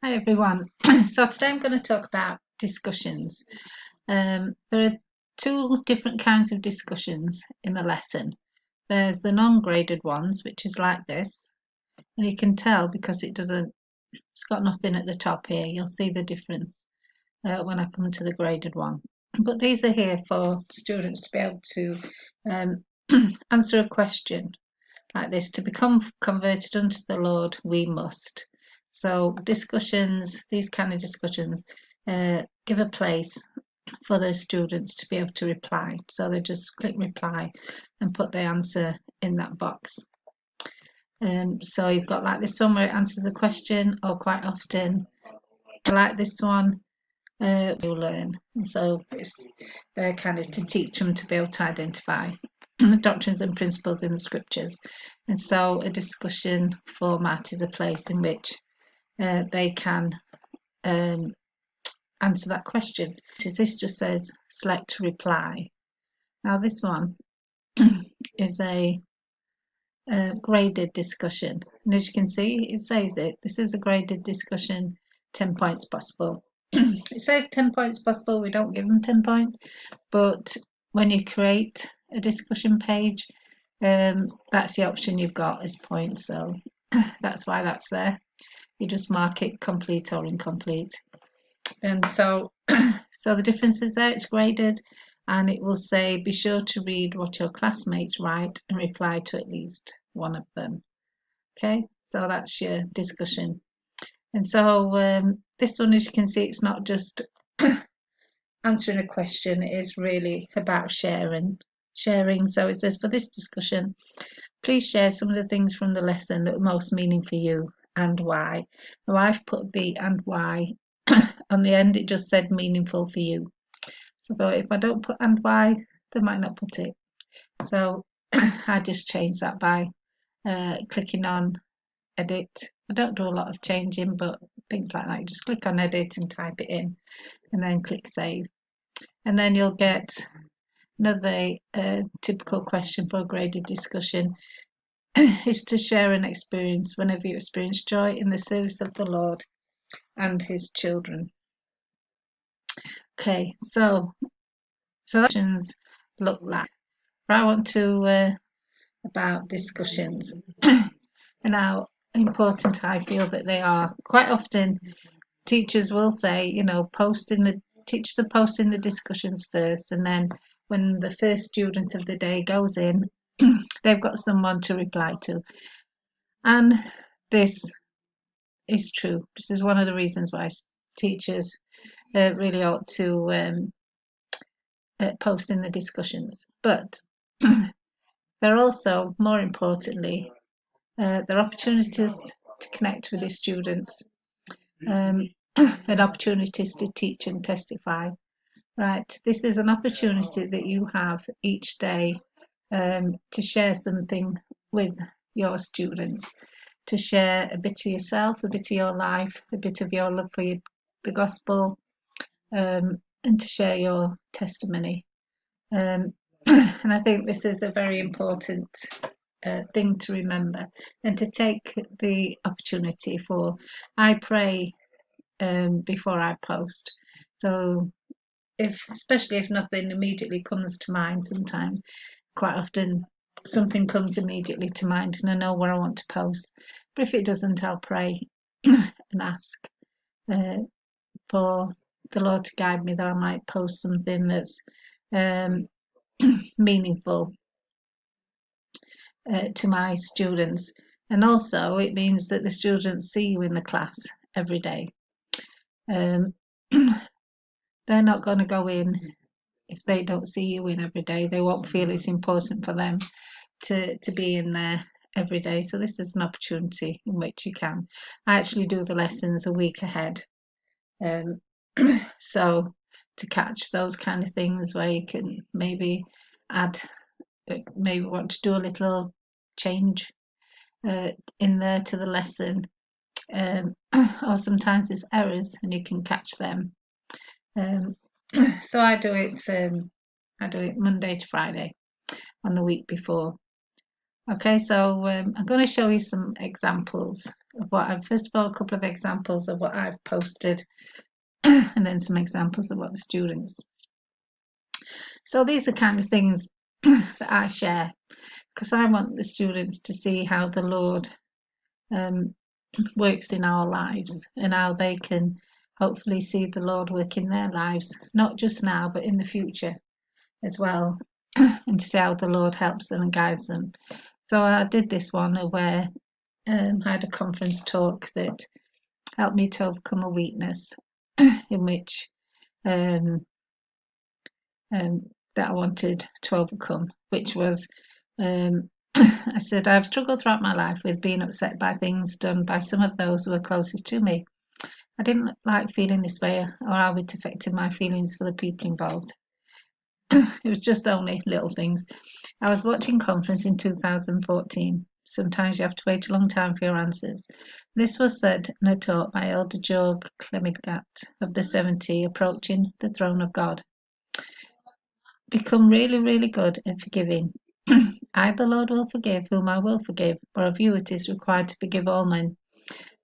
Hi everyone. So today I'm going to talk about discussions. There are two different kinds of discussions in the lesson. There's the non-graded ones, which is like this, and you can tell because it's got nothing at the top here. You'll see the difference when I come to the graded one. But these are here for students to be able to um, answer a question like this: to become converted unto the Lord, we must. So discussions, these kind of discussions, give a place for the students to be able to reply. So they just click reply and put the answer in that box. So you've got like this one where it answers a question, or quite often, like this one, you learn. And so it's there kind of to teach them to be able to identify the doctrines and principles in the scriptures. And so a discussion format is a place in which they can answer that question. This just says select reply. Now this one is a graded discussion. And as you can see, it says this is a graded discussion, 10 points possible. It says 10 points possible, we don't give them 10 points, but when you create a discussion page, that's the option you've got as points, so that's why that's there. You just mark it complete or incomplete. And so the difference is there, it's graded, and it will say be sure to read what your classmates write and reply to at least one of them. Okay, so that's your discussion. And so this one, as you can see, it's not just answering a question, it is really about sharing. So it says, for this discussion, please share some of the things from the lesson that were most meaning for you and why. Now I've put the and why on the end, it just said meaningful for you. So I thought if I don't put and why, they might not put it. So I just changed that by clicking on edit. I don't do a lot of changing, but things like that, you just click on edit and type it in and then click save. And then you'll get another typical question for a graded discussion is to share an experience whenever you experience joy in the service of the Lord and his children. Okay, so questions look like. I want to about discussions and how important I feel that they are. Quite often, teachers will say, teachers are posting the discussions first, and then when the first student of the day goes in, they've got someone to reply to. And this is true. This is one of the reasons why teachers really ought to post in the discussions. But they're also, more importantly, they're opportunities to connect with the students, and opportunities to teach and testify. Right, this is an opportunity that you have each day to share something with your students, to share a bit of yourself, a bit of your life, a bit of your love for the gospel, and to share your testimony. And I think this is a very important thing to remember, and to take the opportunity for. I pray before I post, so especially if nothing immediately comes to mind, sometimes quite often something comes immediately to mind and I know where I want to post, but if it doesn't, I'll pray and ask for the Lord to guide me, that I might post something that's meaningful to my students. And also it means that the students see you in the class every day. They're not going to go in if they don't see you in every day. They won't feel it's important for them to be in there every day. So this is an opportunity in which you can. I actually do the lessons a week ahead. So to catch those kind of things where you can maybe maybe want to do a little change in there to the lesson, or sometimes there's errors and you can catch them. So I do it Monday to Friday on the week before. Okay, so I'm going to show you some examples of what I've, first of all, a couple of examples of what I've posted, and then some examples of what the students. So these are kind of things that I share because I want the students to see how the Lord works in our lives and how they can hopefully see the Lord work in their lives, not just now, but in the future as well, and to see how the Lord helps them and guides them. So I did this one where I had a conference talk that helped me to overcome a weakness in which that I wanted to overcome, which was I said, I've struggled throughout my life with being upset by things done by some of those who are closest to me. I didn't like feeling this way or how it affected my feelings for the people involved. It was just only little things. I was watching conference in 2014. Sometimes you have to wait a long time for your answers. This was said in a talk by Elder George Clemingat of the 70, approaching the throne of God. Become really, really good at forgiving. I, the Lord, will forgive whom I will forgive, or of you it is required to forgive all men.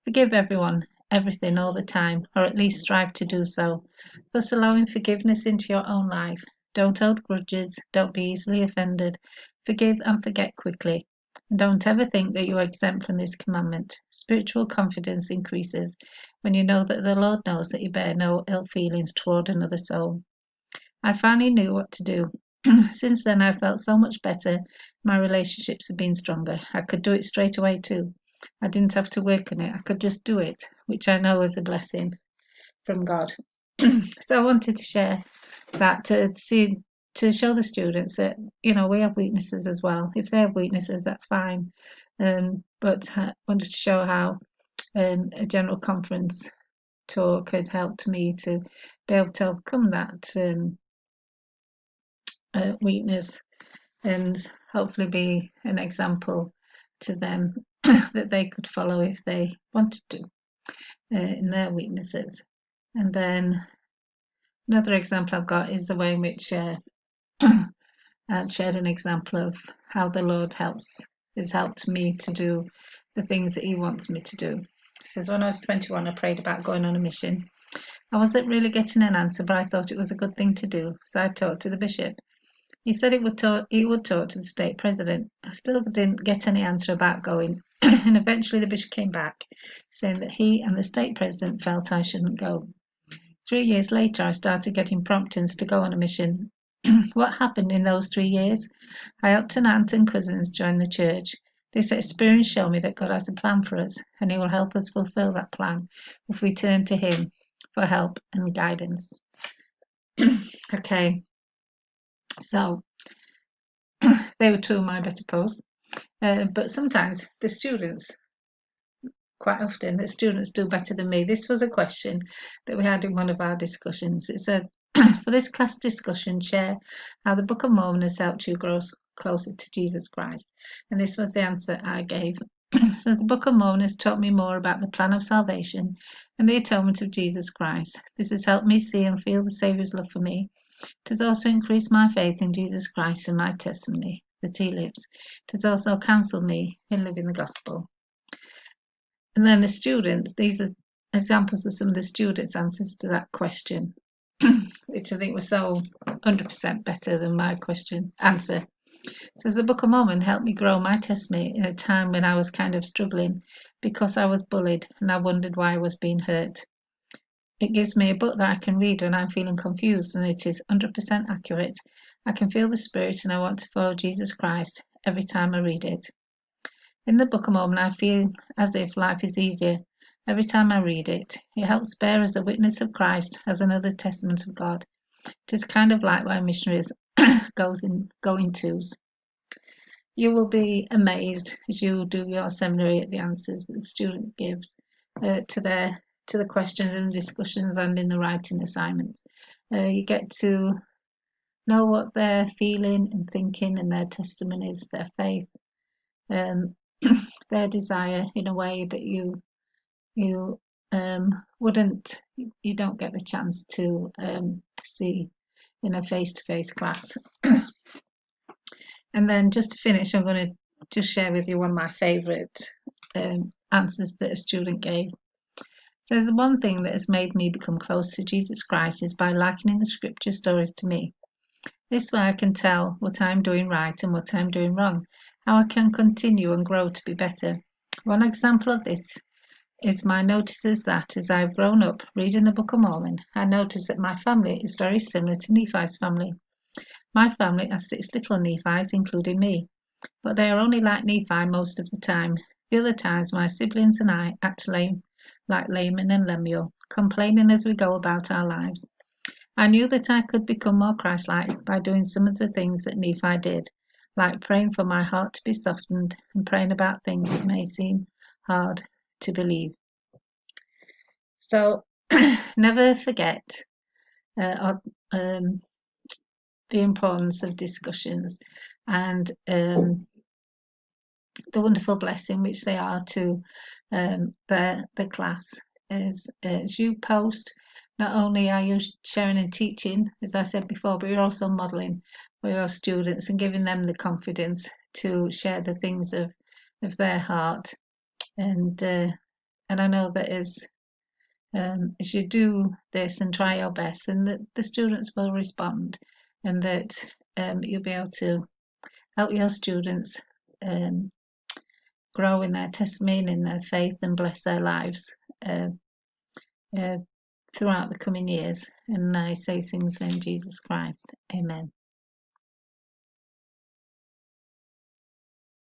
Forgive everyone, everything, all the time, or at least strive to do so, thus allowing forgiveness into your own life. Don't hold grudges, don't be easily offended, forgive and forget quickly. And don't ever think that you are exempt from this commandment. Spiritual confidence increases when you know that the Lord knows that you bear no ill feelings toward another soul. I finally knew what to do. Since then, I felt so much better. My relationships have been stronger. I could do it straight away too. I didn't have to work on it. I could just do it, which I know is a blessing from God. So I wanted to share that to show the students that we have weaknesses as well. If they have weaknesses, that's fine. But I wanted to show how a general conference talk had helped me to be able to overcome that weakness and hopefully be an example to them that they could follow if they wanted to in their weaknesses. And then another example I've got is the way in which I've shared an example of how the Lord has helped me to do the things that He wants me to do. It says, when I was 21, I prayed about going on a mission. I wasn't really getting an answer, but I thought it was a good thing to do, so I talked to the bishop. He said he would talk to the state president. I still didn't get any answer about going, and eventually the bishop came back, saying that he and the state president felt I shouldn't go. 3 years later, I started getting promptings to go on a mission. What happened in those 3 years? I helped an aunt and cousins join the church. This experience showed me that God has a plan for us, and He will help us fulfill that plan if we turn to Him for help and guidance. Okay, so they were two of my better posts. But sometimes the students, quite often, the students do better than me. This was a question that we had in one of our discussions. It said, for this class discussion, share how the Book of Mormon has helped you grow closer to Jesus Christ. And this was the answer I gave. So the Book of Mormon has taught me more about the plan of salvation and the atonement of Jesus Christ. This has helped me see and feel the Saviour's love for me. It has also increased my faith in Jesus Christ and my testimony that He lives. It has also counselled me in living the gospel. And then the students, these are examples of some of the students' answers to that question, which I think was so 100% better than my answer. It says the Book of Mormon helped me grow my testimony in a time when I was kind of struggling because I was bullied and I wondered why I was being hurt. It gives me a book that I can read when I'm feeling confused, and it is 100% accurate. I can feel the Spirit and I want to follow Jesus Christ every time I read it. In the Book of Mormon, I feel as if life is easier every time I read it. It helps bear as a witness of Christ, as another testament of God. It is kind of like where missionaries go in twos. You will be amazed as you do your seminary at the answers that the student gives to the questions and discussions and in the writing assignments. You get to know what they're feeling and thinking and their testimonies, their faith, their desire in a way that you don't get the chance to see in a face-to-face class. And then just to finish, I'm going to just share with you one of my favourite answers that a student gave. Says the one thing that has made me become close to Jesus Christ is by likening the scripture stories to me. This way I can tell what I'm doing right and what I'm doing wrong, how I can continue and grow to be better. One example of this is my notices that as I've grown up reading the Book of Mormon, I notice that my family is very similar to Nephi's family. My family has 6 little Nephis, including me, but they are only like Nephi most of the time. The other times my siblings and I act like Laman and Lemuel, complaining as we go about our lives. I knew that I could become more Christ-like by doing some of the things that Nephi did, like praying for my heart to be softened and praying about things that may seem hard to believe. So never forget the importance of discussions and the wonderful blessing which they are to the class. As you post, not only are you sharing and teaching, as I said before, but you're also modeling for your students and giving them the confidence to share the things of their heart. And I know that as you do this and try your best, and that the students will respond, and that you'll be able to help your students grow in their testimony, in their faith, and bless their lives throughout the coming years. And I say things in Jesus Christ. Amen.